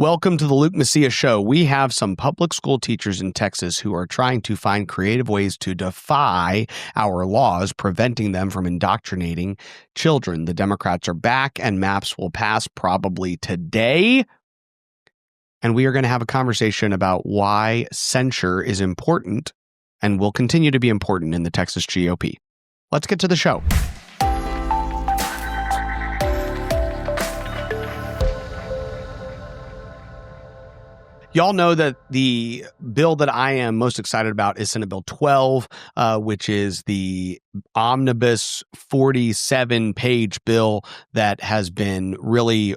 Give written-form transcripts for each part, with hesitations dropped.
Welcome to the Luke Macias Show. We have some public school teachers in Texas who are trying to find creative ways to defy our laws, preventing them from indoctrinating children. The Democrats are back, and maps will pass probably today. And we are going to have a conversation about why censure is important and will continue to be important in the Texas GOP. Let's get to the show. Y'all know that the bill that I am most excited about is Senate Bill 12, which is the omnibus 47-page bill that has been really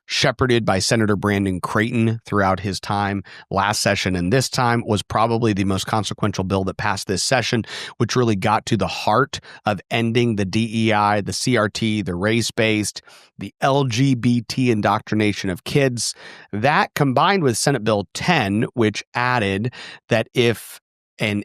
shepherded by Senator Brandon Creighton throughout his time last session. And this time was probably the most consequential bill that passed this session, which really got to the heart of ending the DEI, the CRT, the race-based, the LGBT indoctrination of kids. That combined with Senate Bill 10, which added that if the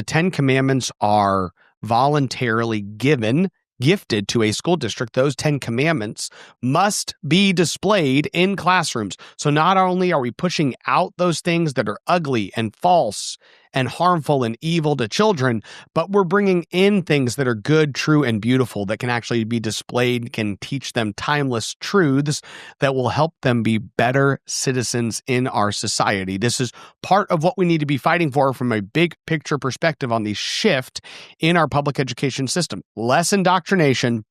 10 Commandments are voluntarily gifted to a school district, those 10 commandments must be displayed in classrooms. So not only are we pushing out those things that are ugly and false and harmful and evil to children, but we're bringing in things that are good, true, and beautiful that can actually be displayed, can teach them timeless truths that will help them be better citizens in our society. This is part of what we need to be fighting for from a big picture perspective on the shift in our public education system. Less indoctrination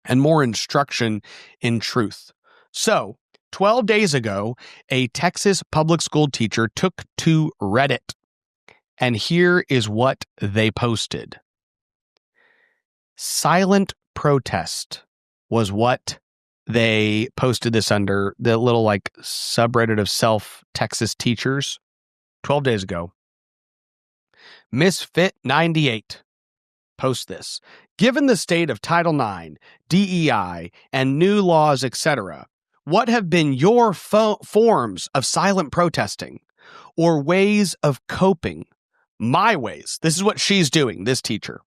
and more instruction in truth. So, 12 days ago, a Texas public school teacher took to Reddit. And here is what they posted. Silent protest was what they posted this under, the little subreddit of self-Texas teachers 12 days ago. Misfit98 posts this. Given the state of Title IX, DEI, and new laws, etc., what have been your forms of silent protesting or ways of coping? My ways. This is what she's doing, this teacher.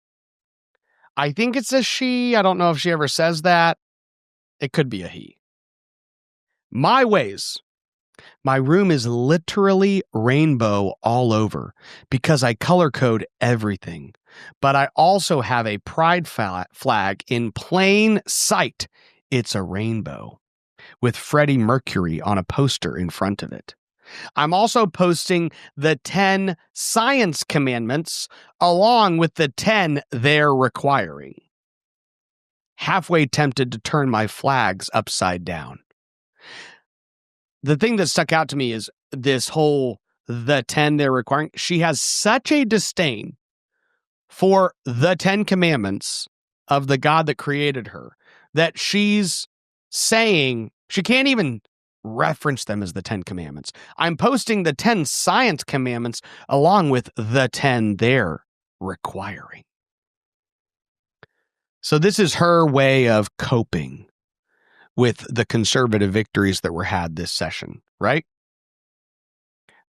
I think it's a she. I don't know if she ever says that. It could be a he. My ways. My room is literally rainbow all over because I color code everything. But I also have a pride flag in plain sight. It's a rainbow with Freddie Mercury on a poster in front of it. I'm also posting the 10 science commandments along with the 10 they're requiring. Halfway tempted to turn my flags upside down. The thing that stuck out to me is this whole the 10 they're requiring. She has such a disdain for the 10 commandments of the God that created her that she's saying she can't even reference them as the 10 commandments. I'm posting the 10 science commandments along with the 10 they're requiring. So this is her way of coping with the conservative victories that were had this session, right?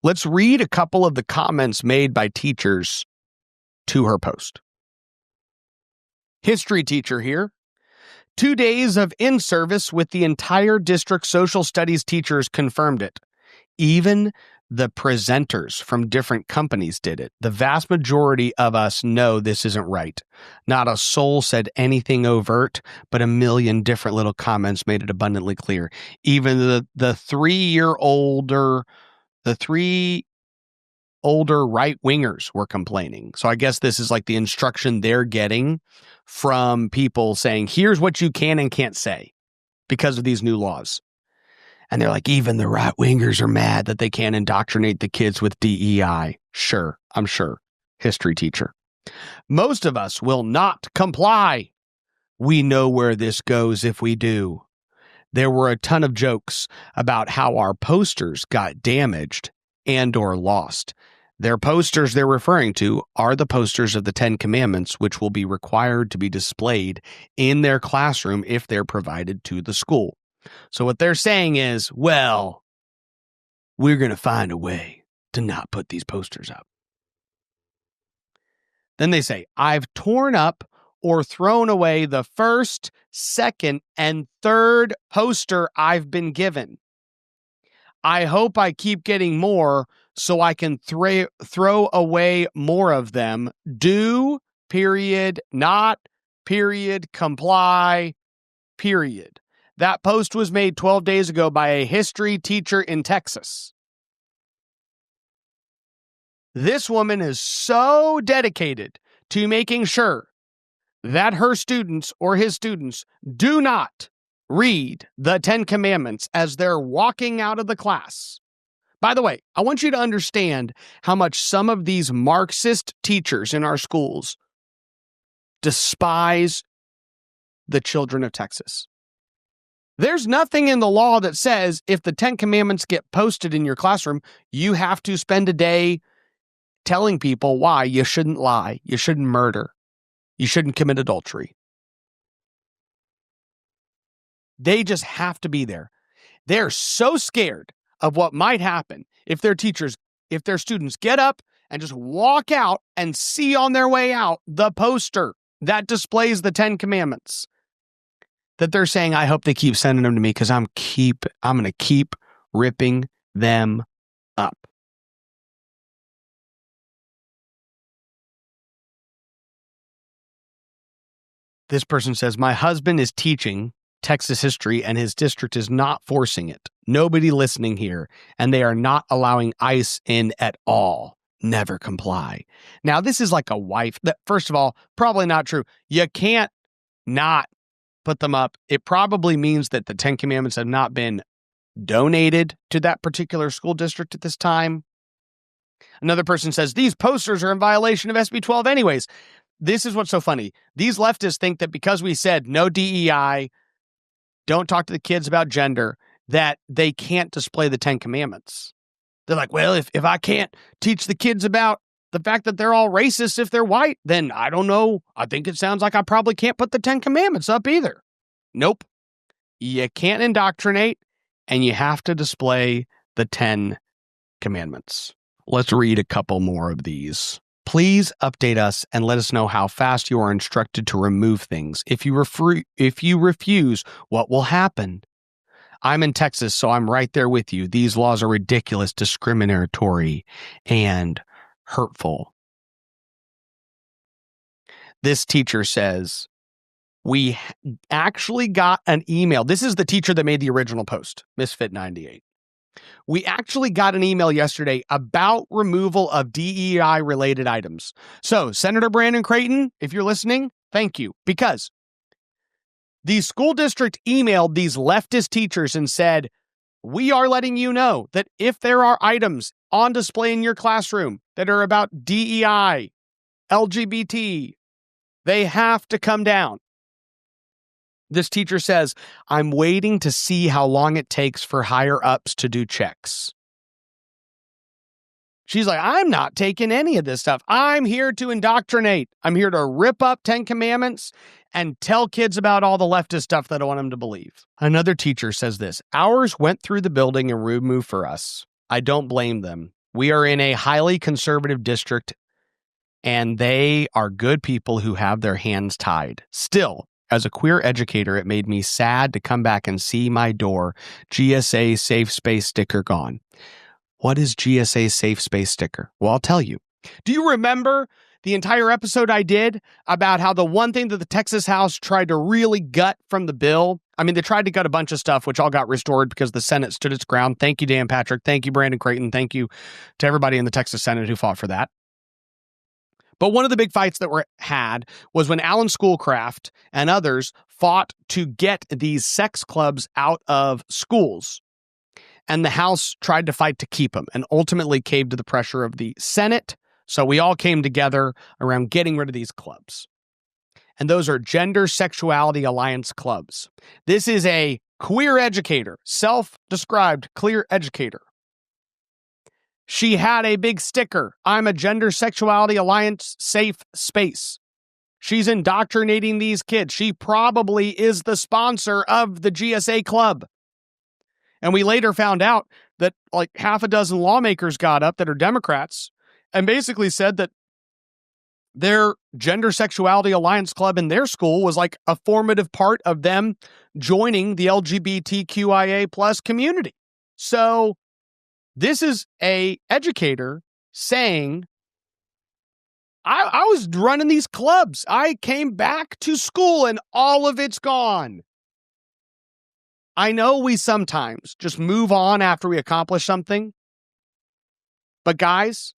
Let's read a couple of the comments made by teachers to her post. History teacher here. 2 days of in-service with the entire district social studies teachers confirmed it. Even the presenters from different companies did it. The vast majority of us know this isn't right. Not a soul said anything overt, but a million different little comments made it abundantly clear. Even the three older right-wingers were complaining. So I guess this is like the instruction they're getting from people saying, here's what you can and can't say because of these new laws. And they're like, even the right-wingers are mad that they can't indoctrinate the kids with DEI. Sure, I'm sure. History teacher. Most of us will not comply. We know where this goes if we do. There were a ton of jokes about how our posters got damaged and or lost. Their posters they're referring to are the posters of the 10 Commandments, which will be required to be displayed in their classroom if they're provided to the school. So what they're saying is, well, we're going to find a way to not put these posters up. Then they say, I've torn up or thrown away the first, second, and third poster I've been given. I hope I keep getting more so I can throw away more of them. Do, period, not, period, comply, period. That post was made 12 days ago by a history teacher in Texas. This woman is so dedicated to making sure that her students or his students do not read the 10 Commandments as they're walking out of the class. By the way, I want you to understand how much some of these Marxist teachers in our schools despise the children of Texas. There's nothing in the law that says if the 10 Commandments get posted in your classroom, you have to spend a day telling people why you shouldn't lie, you shouldn't murder, you shouldn't commit adultery. They just have to be there. They're so scared of what might happen if their students get up and just walk out and see on their way out the poster that displays the 10 Commandments, that they're saying, I hope they keep sending them to me because I'm going to keep ripping them up. This person says, my husband is teaching Texas history and his district is not forcing it. Nobody listening here, and they are not allowing ICE in at all. Never comply. Now, this is like a wife that, first of all, probably not true. You can't not put them up. It probably means that the 10 Commandments have not been donated to that particular school district at this time. Another person says, these posters are in violation of SB 12 anyways. This is what's so funny. These leftists think that because we said no DEI, don't talk to the kids about gender, that they can't display the 10 Commandments. They're like, well, if I can't teach the kids about the fact that they're all racist if they're white, then I don't know. I think it sounds like I probably can't put the 10 Commandments up either. Nope. You can't indoctrinate, and you have to display the 10 Commandments. Let's read a couple more of these. Please update us and let us know how fast you are instructed to remove things. If you refuse, what will happen? I'm in Texas, so I'm right there with you. These laws are ridiculous, discriminatory, and hurtful. This teacher says, we actually got an email. This is the teacher that made the original post, Misfit 98. We actually got an email yesterday about removal of DEI-related items. So, Senator Brandon Creighton, if you're listening, thank you. Because the school district emailed these leftist teachers and said, we are letting you know that if there are items on display in your classroom that are about DEI, LGBT, they have to come down. This teacher says, I'm waiting to see how long it takes for higher ups to do checks. She's like, I'm not taking any of this stuff. I'm here to indoctrinate. I'm here to rip up 10 Commandments and tell kids about all the leftist stuff that I want them to believe. Another teacher says this, ours went through the building and removed for us. I don't blame them. We are in a highly conservative district, and they are good people who have their hands tied. Still, as a queer educator, it made me sad to come back and see my door GSA safe space sticker gone. What is GSA safe space sticker? Well, I'll tell you. Do you remember the entire episode I did about how the one thing that the Texas House tried to really gut from the bill? I mean, they tried to gut a bunch of stuff, which all got restored because the Senate stood its ground. Thank you, Dan Patrick. Thank you, Brandon Creighton. Thank you to everybody in the Texas Senate who fought for that. But one of the big fights that were had was when Alan Schoolcraft and others fought to get these sex clubs out of schools. And the House tried to fight to keep them and ultimately caved to the pressure of the Senate. So we all came together around getting rid of these clubs. And those are Gender Sexuality Alliance clubs. This is a queer educator, self-described queer educator. She had a big sticker, I'm a Gender Sexuality Alliance safe space. She's indoctrinating these kids. She probably is the sponsor of the GSA club. And we later found out that like half a dozen lawmakers got up that are Democrats and basically said that Their gender sexuality alliance club in their school was like a formative part of them joining the LGBTQIA plus community. So this is a educator saying, I was running these clubs. I came back to school and all of it's gone. I know we sometimes just move on after we accomplish something. But guys,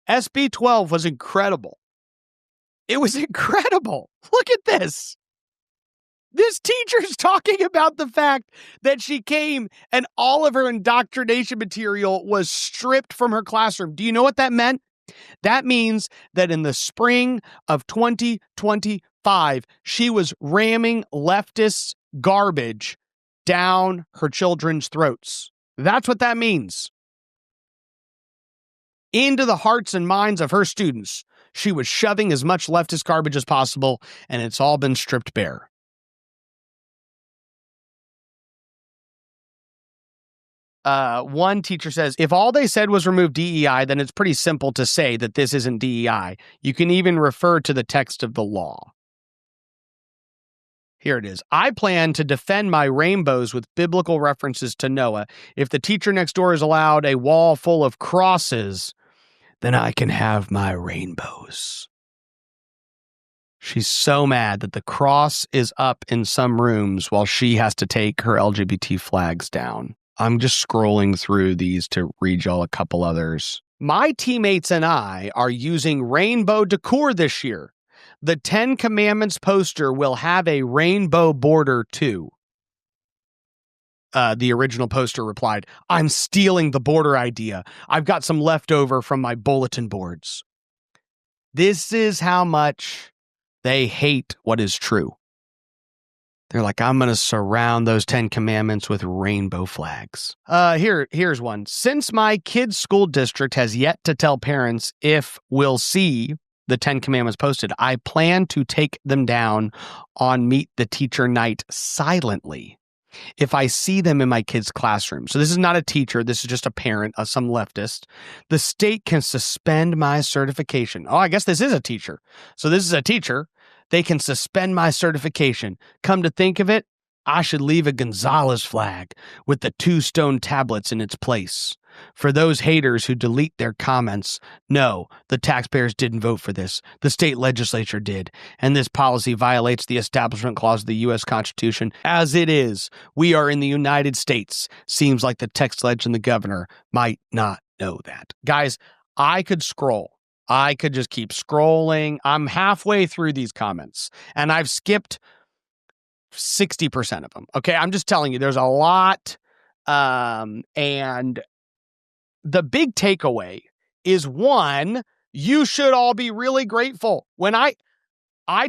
SB 12 was incredible. It was incredible. Look at this. This teacher's talking about the fact that she came and all of her indoctrination material was stripped from her classroom. Do you know what that meant? That means that in the spring of 2025, she was ramming leftist garbage down her children's throats. That's what that means. Into the hearts and minds of her students, she was shoving as much leftist garbage as possible, and it's all been stripped bare. One teacher says, if all they said was remove DEI, then it's pretty simple to say that this isn't DEI. You can even refer to the text of the law. Here it is. I plan to defend my rainbows with biblical references to Noah. If the teacher next door is allowed a wall full of crosses, then I can have my rainbows. She's so mad that the cross is up in some rooms while she has to take her LGBT flags down. I'm just scrolling through these to read y'all a couple others. My teammates and I are using rainbow decor this year. The 10 Commandments poster will have a rainbow border too. The original poster replied, I'm stealing the border idea. I've got some leftover from my bulletin boards. This is how much they hate what is true. They're like, I'm going to surround those 10 Commandments with rainbow flags. Here's one. Since my kid's school district has yet to tell parents if we'll see the 10 Commandments posted, I plan to take them down on Meet the Teacher night silently if I see them in my kid's classroom. So this is not a teacher. This is just a parent, some leftist. The state can suspend my certification. Oh, I guess this is a teacher. So this is a teacher. They can suspend my certification. Come to think of it, I should leave a Gonzalez flag with the 2 stone tablets in its place. For those haters who delete their comments, no, the taxpayers didn't vote for this. The state legislature did. And this policy violates the Establishment Clause of the U.S. Constitution. As it is, we are in the United States. Seems like the text ledge and the governor might not know that. Guys, I could scroll. I could just keep scrolling. I'm halfway through these comments, and I've skipped 60% of them. Okay, I'm just telling you, there's a lot. And the big takeaway is, one, you should all be really grateful. When I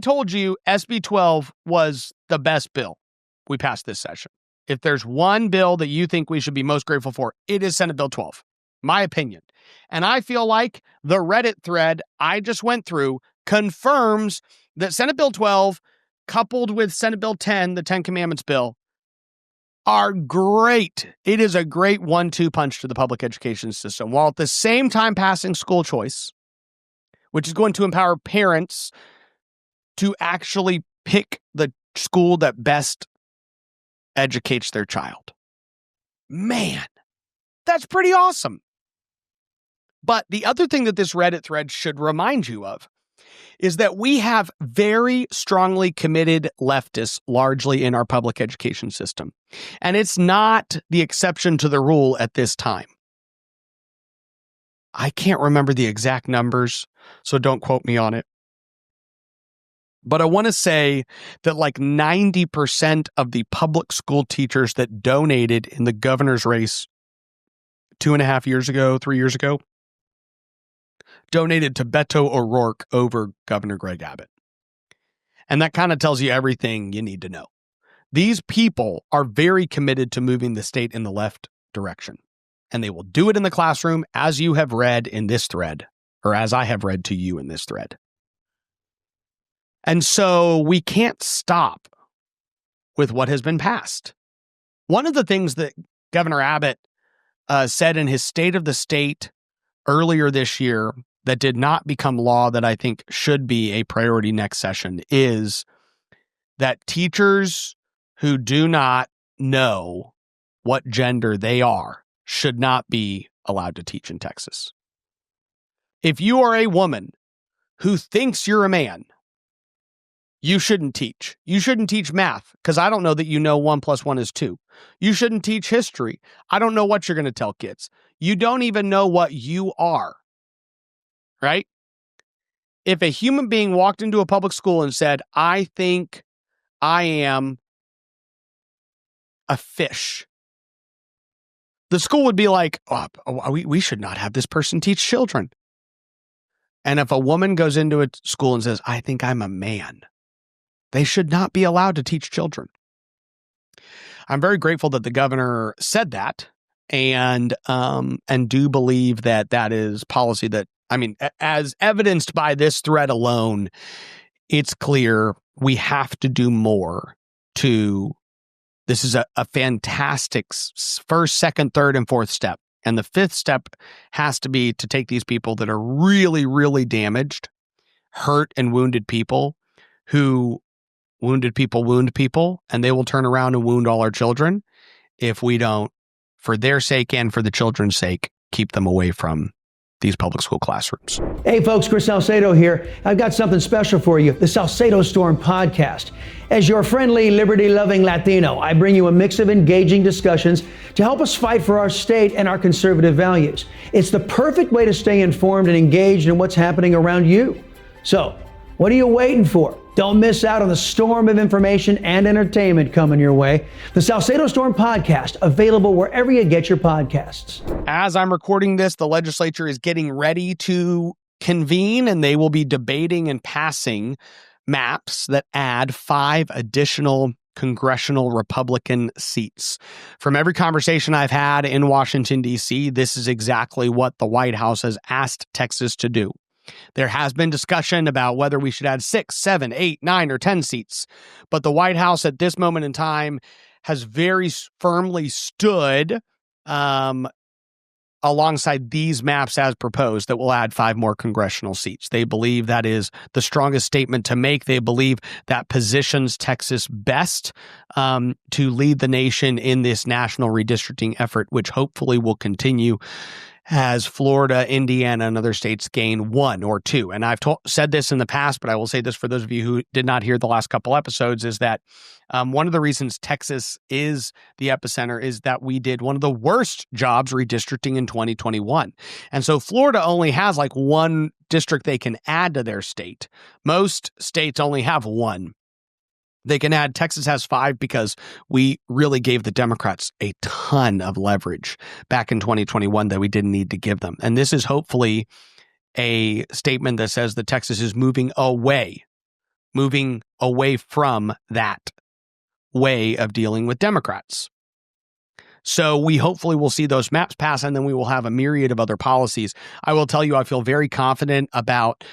told you SB 12 was the best bill we passed this session. If there's one bill that you think we should be most grateful for, it is Senate Bill 12. My opinion. And I feel like the Reddit thread I just went through confirms that Senate Bill 12, coupled with Senate Bill 10, the 10 Commandments bill, are great. It is a great 1-2 punch to the public education system, while at the same time passing school choice, which is going to empower parents to actually pick the school that best educates their child. Man, that's pretty awesome. But the other thing that this Reddit thread should remind you of is that we have very strongly committed leftists largely in our public education system. And it's not the exception to the rule at this time. I can't remember the exact numbers, so don't quote me on it. But I want to say that like 90% of the public school teachers that donated in the governor's race 2.5 years ago, 3 years ago, donated to Beto O'Rourke over Governor Greg Abbott. And that kind of tells you everything you need to know. These people are very committed to moving the state in the left direction. And they will do it in the classroom, as you have read in this thread, or as I have read to you in this thread. And so we can't stop with what has been passed. One of the things that Governor Abbott said in his State of the State earlier this year that did not become law that I think should be a priority next session is that teachers who do not know what gender they are should not be allowed to teach in Texas. If you are a woman who thinks you're a man, you shouldn't teach. You shouldn't teach math because I don't know that you know 1 + 1 is 2. You shouldn't teach history. I don't know what you're going to tell kids. You don't even know what you are, right? If a human being walked into a public school and said, I think I am a fish, the school would be like, we should not have this person teach children. And if a woman goes into a school and says, I think I'm a man, they should not be allowed to teach children. I'm very grateful that the governor said that and do believe that that is policy that, I mean, as evidenced by this thread alone, it's clear we have to do more to, this is a fantastic first, second, third, and fourth step. And the fifth step has to be to take these people that are really, really damaged, hurt, and wounded people who wounded people wound people, and they will turn around and wound all our children if we don't, for their sake and for the children's sake, keep them away from these public school classrooms. Hey folks, Chris Salcedo here. I've got something special for you, the Salcedo Storm podcast. As your friendly, liberty-loving Latino, I bring you a mix of engaging discussions to help us fight for our state and our conservative values. It's the perfect way to stay informed and engaged in what's happening around you. So, what are you waiting for? Don't miss out on the storm of information and entertainment coming your way. The Salcedo Storm podcast, available wherever you get your podcasts. As I'm recording this, the legislature is getting ready to convene, and they will be debating and passing maps that add 5 additional congressional Republican seats. From every conversation I've had in Washington, D.C., this is exactly what the White House has asked Texas to do. There has been discussion about whether we should add 6, 7, 8, 9, or 10 seats, but the White House at this moment in time has very firmly stood alongside these maps as proposed that will add 5 more congressional seats. They believe that is the strongest statement to make. They believe that positions Texas best to lead the nation in this national redistricting effort, which hopefully will continue as Florida, Indiana, and other states gain 1 or 2. And I've said this in the past, but I will say this for those of you who did not hear the last couple episodes, is that one of the reasons Texas is the epicenter is that we did one of the worst jobs redistricting in 2021. And so Florida only has like 1 district they can add to their state. Most states only have 1. They can add, Texas has 5 because we really gave the Democrats a ton of leverage back in 2021 that we didn't need to give them. And this is hopefully a statement that says that Texas is moving away from that way of dealing with Democrats. So we hopefully will see those maps pass, and then we will have a myriad of other policies. I will tell you, I feel very confident about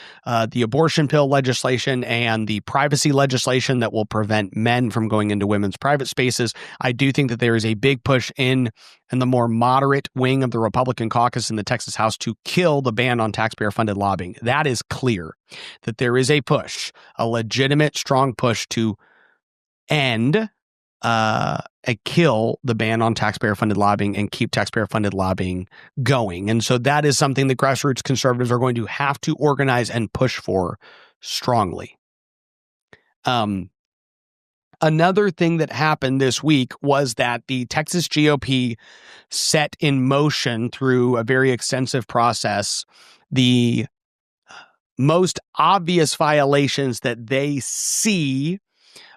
the abortion pill legislation and the privacy legislation that will prevent men from going into women's private spaces. I do think that there is a big push in the more moderate wing of the Republican caucus in the Texas House to kill the ban on taxpayer-funded lobbying. That is clear, that there is a push, a legitimate, strong push to end kill the ban on taxpayer-funded lobbying and keep taxpayer-funded lobbying going. And so that is something that grassroots conservatives are going to have to organize and push for strongly. Another thing that happened this week was that the Texas GOP set in motion through a very extensive process the most obvious violations that they see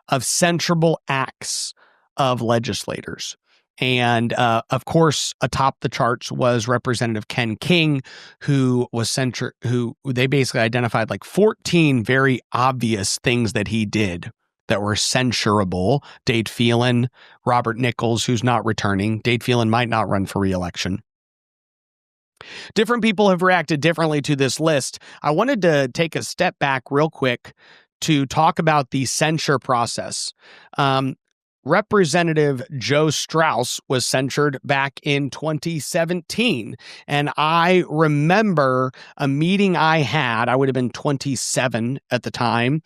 of censurable acts of legislators. And of course, atop the charts was Representative Ken King, who was censured, who they basically identified like 14 very obvious things that he did that were censurable. Dade Phelan, Robert Nichols, who's not returning. Dade Phelan might not run for re-election. Different people have reacted differently to this list. I wanted to take a step back real quick to talk about the censure process. Representative Joe Strauss was censured back in 2017. And I remember a meeting I had. I would have been 27 at the time.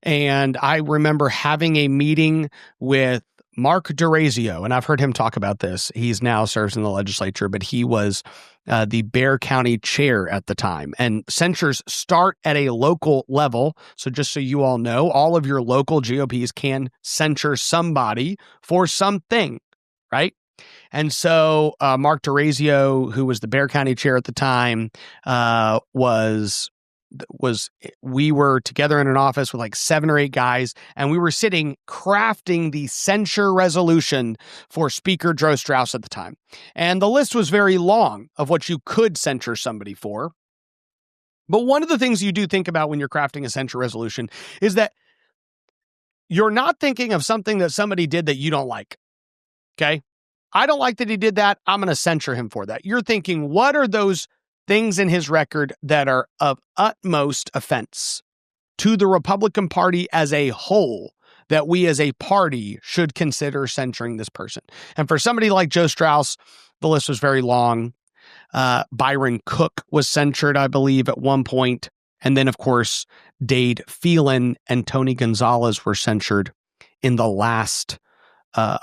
And I remember having a meeting with Mark DeRazio, and I've heard him talk about this. He's now serves in the legislature, but he was the Bexar County chair at the time. And censures start at a local level. So just so you all know, all of your local GOPs can censure somebody for something, right? And so Mark DeRazio, who was the Bexar County chair at the time, we were together in an office with like 7 or 8 guys, and we were sitting crafting the censure resolution for Speaker Joe Strauss at the time. And the list was very long of what you could censure somebody for. But one of the things you do think about when you're crafting a censure resolution is that you're not thinking of something that somebody did that you don't like. Okay? I don't like that he did that. I'm going to censure him for that. You're thinking, what are those things in his record that are of utmost offense to the Republican Party as a whole that we as a party should consider censuring this person? And for somebody like Joe Strauss, the list was very long. Byron Cook was censured, I believe, at one point. And then, of course, Dade Phelan and Tony Gonzalez were censured in the last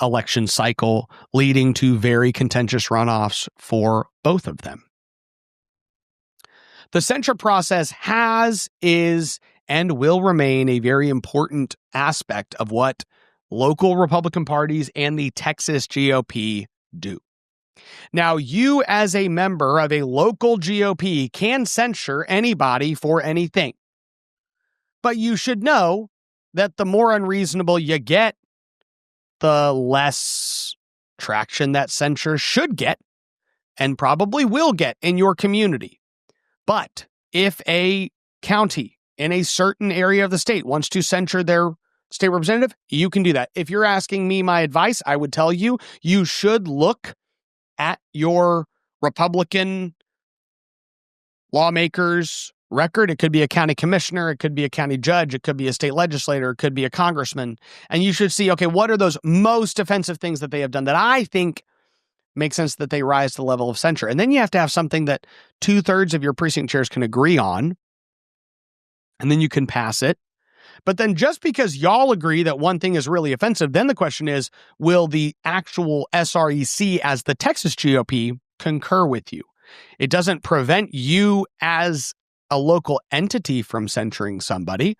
election cycle, leading to very contentious runoffs for both of them. The censure process is, and will remain a very important aspect of what local Republican parties and the Texas GOP do. Now, you as a member of a local GOP can censure anybody for anything. But you should know that the more unreasonable you get, the less traction that censure should get and probably will get in your community. But if a county in a certain area of the state wants to censure their state representative, you can do that. If you're asking me my advice, I would tell you, you should look at your Republican lawmaker's record. It could be a county commissioner, it could be a county judge, it could be a state legislator, it could be a congressman. And you should see, okay, what are those most offensive things that they have done that I think makes sense that they rise to the level of censure? And then you have to have something that 2/3 of your precinct chairs can agree on, and then you can pass it. But then just because y'all agree that one thing is really offensive, then the question is, will the actual SREC as the Texas GOP concur with you? It doesn't prevent you as a local entity from censuring somebody,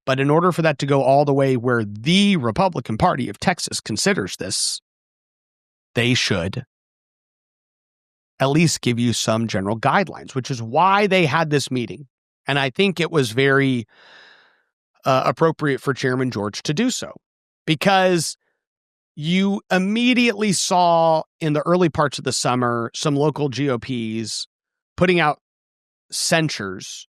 but in order for that to go all the way where the Republican Party of Texas considers this, they should at least give you some general guidelines, which is why they had this meeting. And I think it was very appropriate for Chairman George to do so, because you immediately saw in the early parts of the summer some local GOPs putting out censures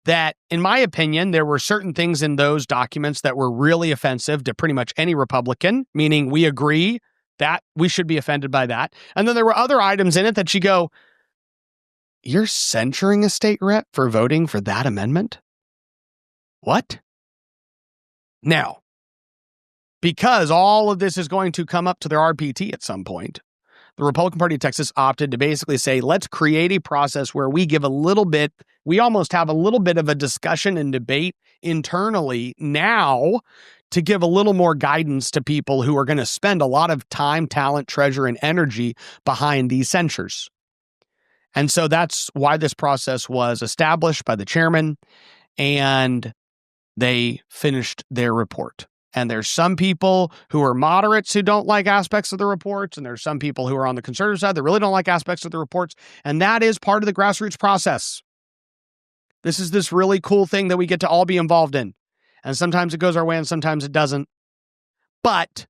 that, in my opinion, there were certain things in those documents that were really offensive to pretty much any Republican, meaning we agree that we should be offended by that. And then there were other items in it that you go, you're censuring a state rep for voting for that amendment? What? Now, because all of this is going to come up to their RPT at some point, the Republican Party of Texas opted to basically say, let's create a process where we almost have a little bit of a discussion and debate internally now to give a little more guidance to people who are going to spend a lot of time, talent, treasure, and energy behind these censures. And so that's why this process was established by the chairman, and they finished their report. And there's some people who are moderates who don't like aspects of the reports, and there's some people who are on the conservative side that really don't like aspects of the reports, and that is part of the grassroots process. This is this really cool thing that we get to all be involved in. And sometimes it goes our way and sometimes it doesn't. But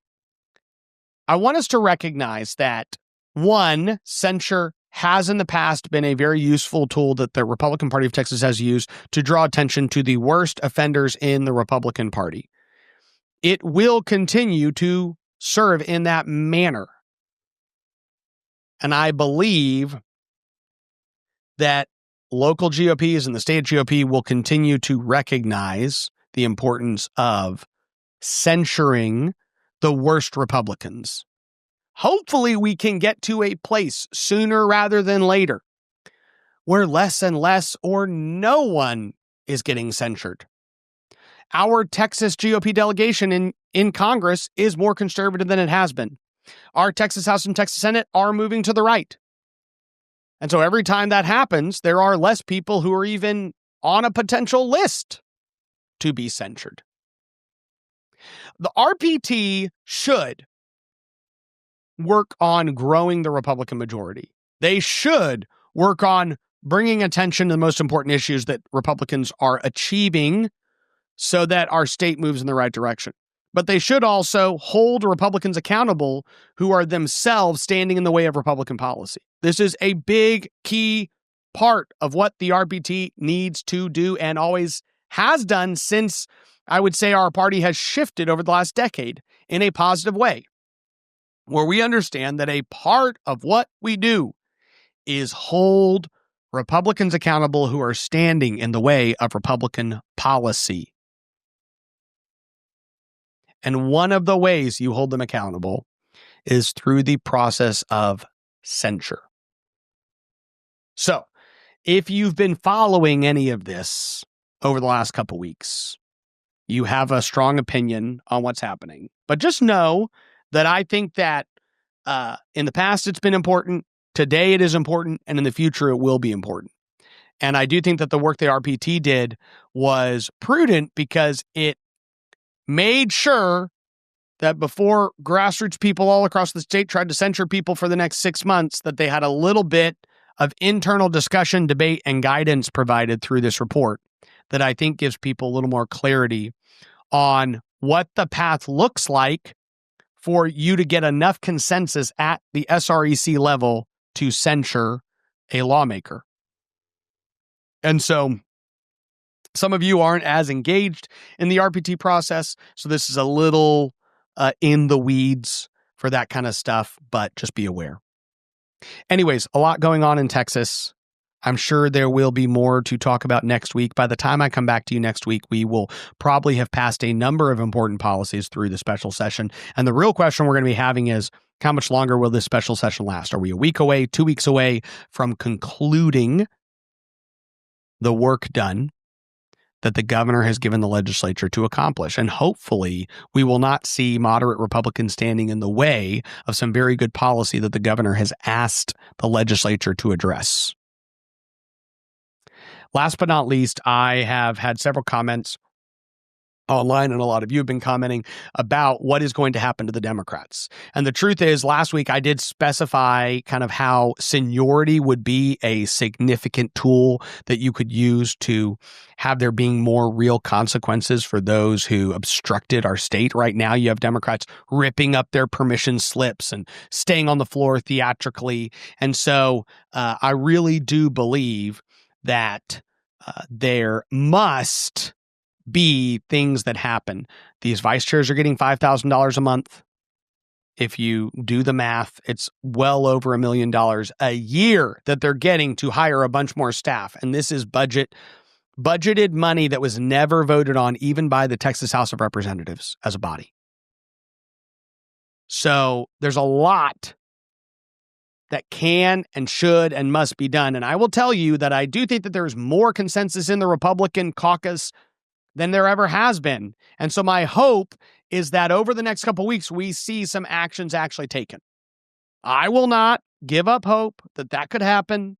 I want us to recognize that, one, censure has in the past been a very useful tool that the Republican Party of Texas has used to draw attention to the worst offenders in the Republican Party. It will continue to serve in that manner. And I believe that local GOPs and the state GOP will continue to recognize the importance of censuring the worst Republicans. Hopefully we can get to a place sooner rather than later where less and less or no one is getting censured. Our Texas GOP delegation in Congress is more conservative than it has been. Our Texas House and Texas Senate are moving to the right. And so every time that happens, there are less people who are even on a potential list to be censured. The RPT should work on growing the Republican majority. They should work on bringing attention to the most important issues that Republicans are achieving so that our state moves in the right direction. But they should also hold Republicans accountable who are themselves standing in the way of Republican policy. This is a big key part of what the RPT needs to do and always has done since, I would say, our party has shifted over the last decade in a positive way, where we understand that a part of what we do is hold Republicans accountable who are standing in the way of Republican policy. And one of the ways you hold them accountable is through the process of censure. So, if you've been following any of this over the last couple weeks, you have a strong opinion on what's happening. But just know that I think that in the past it's been important, today it is important, and in the future it will be important. And I do think that the work the RPT did was prudent because it made sure that before grassroots people all across the state tried to censure people for the next 6 months, that they had a little bit of internal discussion, debate, and guidance provided through this report that I think gives people a little more clarity on what the path looks like for you to get enough consensus at the SREC level to censure a lawmaker. And so some of you aren't as engaged in the RPT process, so this is a little in the weeds for that kind of stuff, but just be aware. Anyways, a lot going on in Texas. I'm sure there will be more to talk about next week. By the time I come back to you next week, we will probably have passed a number of important policies through the special session. And the real question we're going to be having is, how much longer will this special session last? Are we a week away, 2 weeks away from concluding the work done that the governor has given the legislature to accomplish? And hopefully we will not see moderate Republicans standing in the way of some very good policy that the governor has asked the legislature to address. Last but not least, I have had several comments online, and a lot of you have been commenting about what is going to happen to the Democrats. And the truth is, last week I did specify kind of how seniority would be a significant tool that you could use to have there being more real consequences for those who obstructed our state. Right now, you have Democrats ripping up their permission slips and staying on the floor theatrically. And so I really do believe that there must be things that happen. These vice chairs are getting $5,000 a month. If you do the math, it's well over $1 million a year that they're getting to hire a bunch more staff. And this is budgeted money that was never voted on even by the Texas House of Representatives as a body. So there's a lot that can and should and must be done. And I will tell you that I do think that there's more consensus in the Republican caucus than there ever has been. And so my hope is that over the next couple of weeks, we see some actions actually taken. I will not give up hope that that could happen.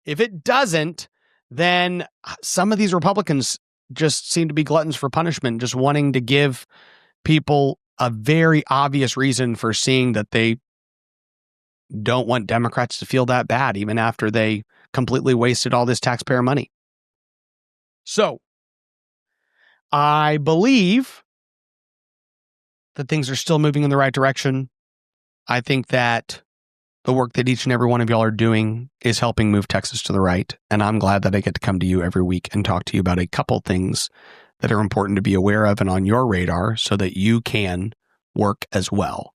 If it doesn't, then some of these Republicans just seem to be gluttons for punishment, just wanting to give people a very obvious reason for seeing that they don't want Democrats to feel that bad, even after they completely wasted all this taxpayer money. So I believe that things are still moving in the right direction. I think that the work that each and every one of y'all are doing is helping move Texas to the right. And I'm glad that I get to come to you every week and talk to you about a couple things that are important to be aware of and on your radar so that you can work as well.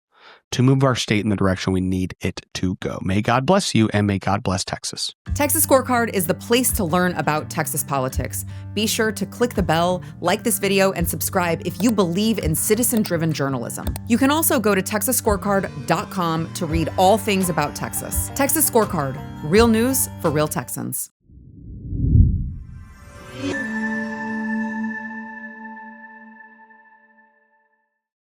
to move our state in the direction we need it to go. May God bless you, and may God bless Texas. Texas Scorecard is the place to learn about Texas politics. Be sure to click the bell, like this video, and subscribe if you believe in citizen-driven journalism. You can also go to texasscorecard.com to read all things about Texas. Texas Scorecard, real news for real Texans.